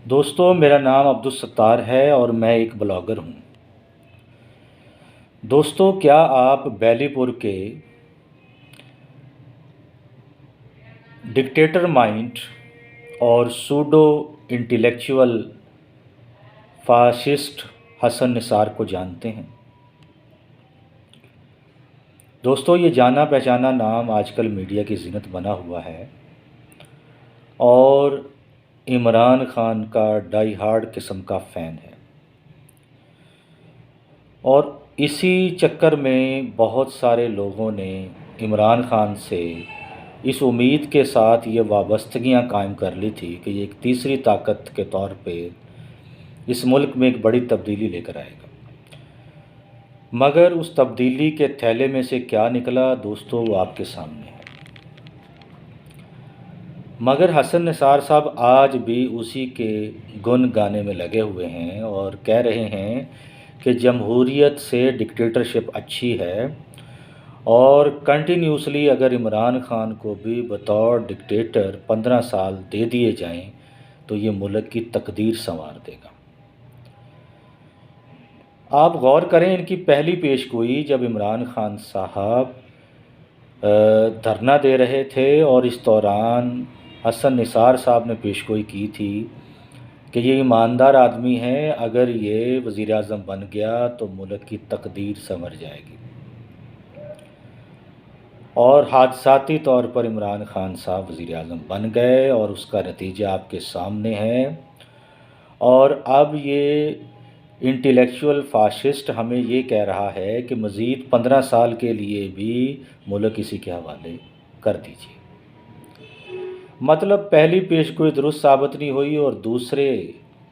دوستو میرا نام عبدالستار ہے اور میں ایک بلاگر ہوں۔ دوستو کیا آپ بیلی پور کے ڈکٹیٹر مائنڈ اور سوڈو انٹیلیکچول فاشسٹ حسن نثار کو جانتے ہیں؟ دوستو یہ جانا پہچانا نام آج کل میڈیا کی زینت بنا ہوا ہے اور عمران خان کا ڈائی ہارڈ قسم کا فین ہے، اور اسی چکر میں بہت سارے لوگوں نے عمران خان سے اس امید کے ساتھ یہ وابستگیاں قائم کر لی تھی کہ یہ ایک تیسری طاقت کے طور پہ اس ملک میں ایک بڑی تبدیلی لے کر آئے گا، مگر اس تبدیلی کے تھیلے میں سے کیا نکلا دوستو وہ آپ کے سامنے ہے۔ مگر حسن نثار صاحب آج بھی اسی کے گن گانے میں لگے ہوئے ہیں اور کہہ رہے ہیں کہ جمہوریت سے ڈکٹیٹرشپ اچھی ہے، اور کنٹینیوسلی اگر عمران خان کو بھی بطور ڈکٹیٹر 15 سال دے دیے جائیں تو یہ ملک کی تقدیر سنوار دے گا۔ آپ غور کریں ان کی پہلی پیش گوئی جب عمران خان صاحب دھرنا دے رہے تھے، اور اس دوران حسن نثار صاحب نے پیش گوئی کی تھی کہ یہ ایماندار آدمی ہے، اگر یہ وزیر اعظم بن گیا تو ملک کی تقدیر سنور جائے گی، اور حادثاتی طور پر عمران خان صاحب وزیر اعظم بن گئے اور اس کا نتیجہ آپ کے سامنے ہے۔ اور اب یہ انٹیلیکچول فاشسٹ ہمیں یہ کہہ رہا ہے کہ مزید 15 سال کے لیے بھی ملک اسی کے حوالے کر دیجیے۔ مطلب پہلی پیش گوئی درست ثابت نہیں ہوئی اور دوسرے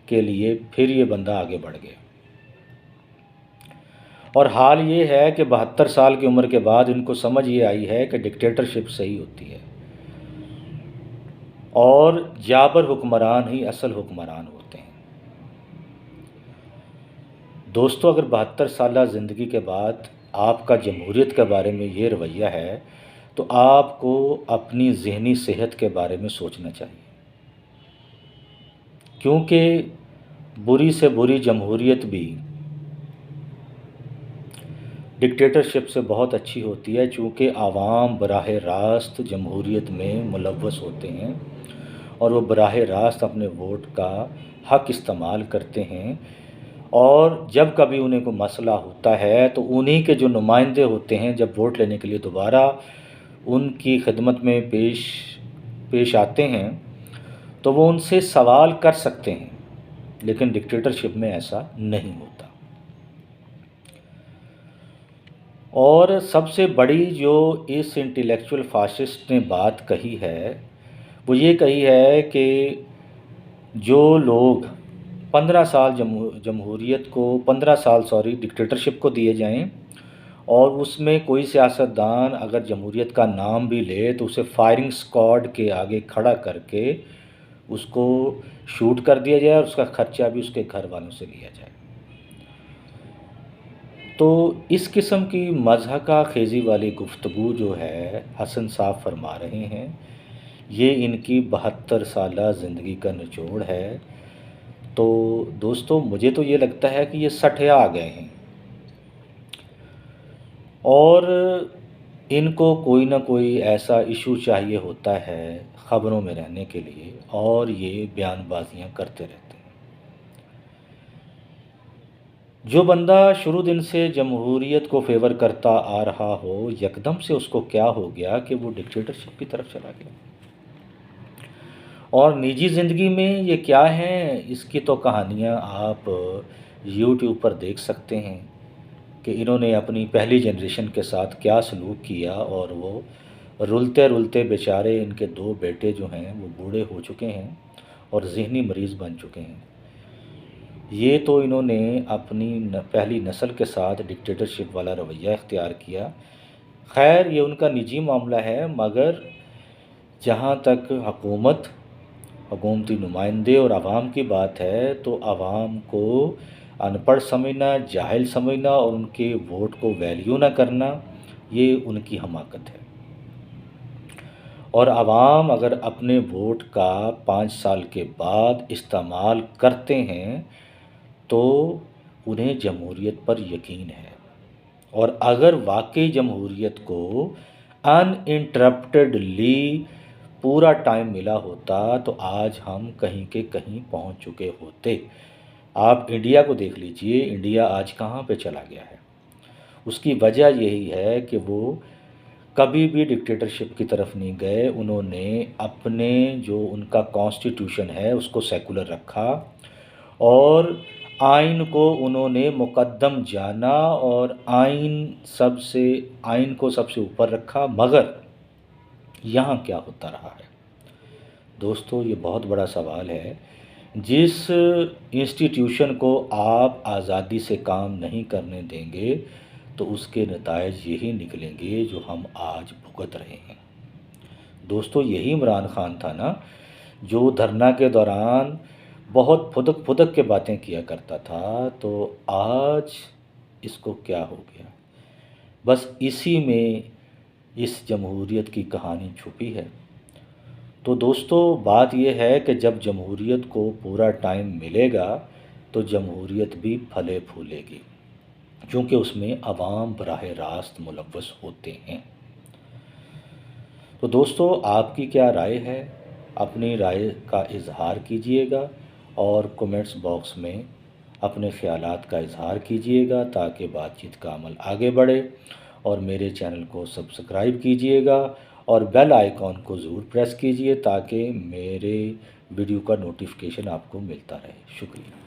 کے لیے پھر یہ بندہ آگے بڑھ گیا، اور حال یہ ہے کہ 72 سال کی عمر کے بعد ان کو سمجھ یہ آئی ہے کہ ڈکٹیٹرشپ صحیح ہوتی ہے اور جابر حکمران ہی اصل حکمران ہوتے ہیں۔ دوستو اگر 72 سالہ زندگی کے بعد آپ کا جمہوریت کے بارے میں یہ رویہ ہے تو آپ کو اپنی ذہنی صحت کے بارے میں سوچنا چاہیے، کیونکہ بری سے بری جمہوریت بھی ڈکٹیٹرشپ سے بہت اچھی ہوتی ہے، چونکہ عوام براہ راست جمہوریت میں ملوث ہوتے ہیں اور وہ براہ راست اپنے ووٹ کا حق استعمال کرتے ہیں، اور جب کبھی انہیں کوئی مسئلہ ہوتا ہے تو انہی کے جو نمائندے ہوتے ہیں جب ووٹ لینے کے لیے دوبارہ ان کی خدمت میں پیش آتے ہیں تو وہ ان سے سوال کر سکتے ہیں، لیکن ڈکٹیٹرشپ میں ایسا نہیں ہوتا۔ اور سب سے بڑی جو اس انٹیلیکچول فاشسٹ نے بات کہی ہے وہ یہ کہی ہے کہ جو لوگ 15 سال جمہوریت کو 15 سال ڈکٹیٹرشپ کو دیے جائیں، اور اس میں کوئی سیاستدان اگر جمہوریت کا نام بھی لے تو اسے فائرنگ سکواڈ کے آگے کھڑا کر کے اس کو شوٹ کر دیا جائے اور اس کا خرچہ بھی اس کے گھر والوں سے لیا جائے۔ تو اس قسم کی مضحکہ خیزی والی گفتگو جو ہے حسن صاحب فرما رہے ہیں، یہ ان کی 72 سالہ زندگی کا نچوڑ ہے۔ تو دوستو مجھے تو یہ لگتا ہے کہ یہ سٹھیا آ گئے ہیں، اور ان کو کوئی نہ کوئی ایسا ایشو چاہیے ہوتا ہے خبروں میں رہنے کے لیے، اور یہ بیان بازیاں کرتے رہتے ہیں۔ جو بندہ شروع دن سے جمہوریت کو فیور کرتا آ رہا ہو، یکدم سے اس کو کیا ہو گیا کہ وہ ڈکٹیٹرشپ کی طرف چلا گیا، اور نجی زندگی میں یہ کیا ہیں اس کی تو کہانیاں آپ یوٹیوب پر دیکھ سکتے ہیں کہ انہوں نے اپنی پہلی جنریشن کے ساتھ کیا سلوک کیا، اور وہ رلتے رلتے بیچارے ان کے 2 بیٹے جو ہیں وہ بوڑھے ہو چکے ہیں اور ذہنی مریض بن چکے ہیں۔ یہ تو انہوں نے اپنی پہلی نسل کے ساتھ ڈکٹیٹرشپ والا رویہ اختیار کیا۔ خیر یہ ان کا نجی معاملہ ہے، مگر جہاں تک حکومتی نمائندے اور عوام کی بات ہے تو عوام کو ان پڑھ سمجھنا، جاہل سمجھنا اور ان کے ووٹ کو ویلیو نہ کرنا، یہ ان کی حماقت ہے۔ اور عوام اگر اپنے ووٹ کا 5 سال کے بعد استعمال کرتے ہیں تو انہیں جمہوریت پر یقین ہے، اور اگر واقعی جمہوریت کو ان انٹرپٹڈلی پورا ٹائم ملا ہوتا تو آج ہم کہیں کے کہیں پہنچ چکے ہوتے۔ آپ انڈیا کو دیکھ لیجئے، انڈیا آج کہاں پہ چلا گیا ہے؟ اس کی وجہ یہی ہے کہ وہ کبھی بھی ڈکٹیٹرشپ کی طرف نہیں گئے، انہوں نے اپنے جو ان کا کانسٹیٹیوشن ہے اس کو سیکولر رکھا، اور آئین کو انہوں نے مقدم جانا، اور آئین کو سب سے اوپر رکھا۔ مگر یہاں کیا ہوتا رہا ہے دوستو؟ یہ بہت بڑا سوال ہے۔ جس انسٹیٹیوشن کو آپ آزادی سے کام نہیں کرنے دیں گے تو اس کے نتائج یہی نکلیں گے جو ہم آج بھگت رہے ہیں۔ دوستو یہی عمران خان تھا نا جو دھرنا کے دوران بہت پھدک پھدک کے باتیں کیا کرتا تھا، تو آج اس کو کیا ہو گیا؟ بس اسی میں اس جمہوریت کی کہانی چھپی ہے۔ تو دوستو بات یہ ہے کہ جب جمہوریت کو پورا ٹائم ملے گا تو جمہوریت بھی پھلے پھولے گی، کیونکہ اس میں عوام براہ راست ملوث ہوتے ہیں۔ تو دوستو آپ کی کیا رائے ہے؟ اپنی رائے کا اظہار کیجئے گا، اور کومنٹس باکس میں اپنے خیالات کا اظہار کیجئے گا تاکہ بات چیت کا عمل آگے بڑھے، اور میرے چینل کو سبسکرائب کیجئے گا اور بیل آئیکن کو ضرور پریس کیجئے تاکہ میرے ویڈیو کا نوٹیفیکیشن آپ کو ملتا رہے۔ شکریہ۔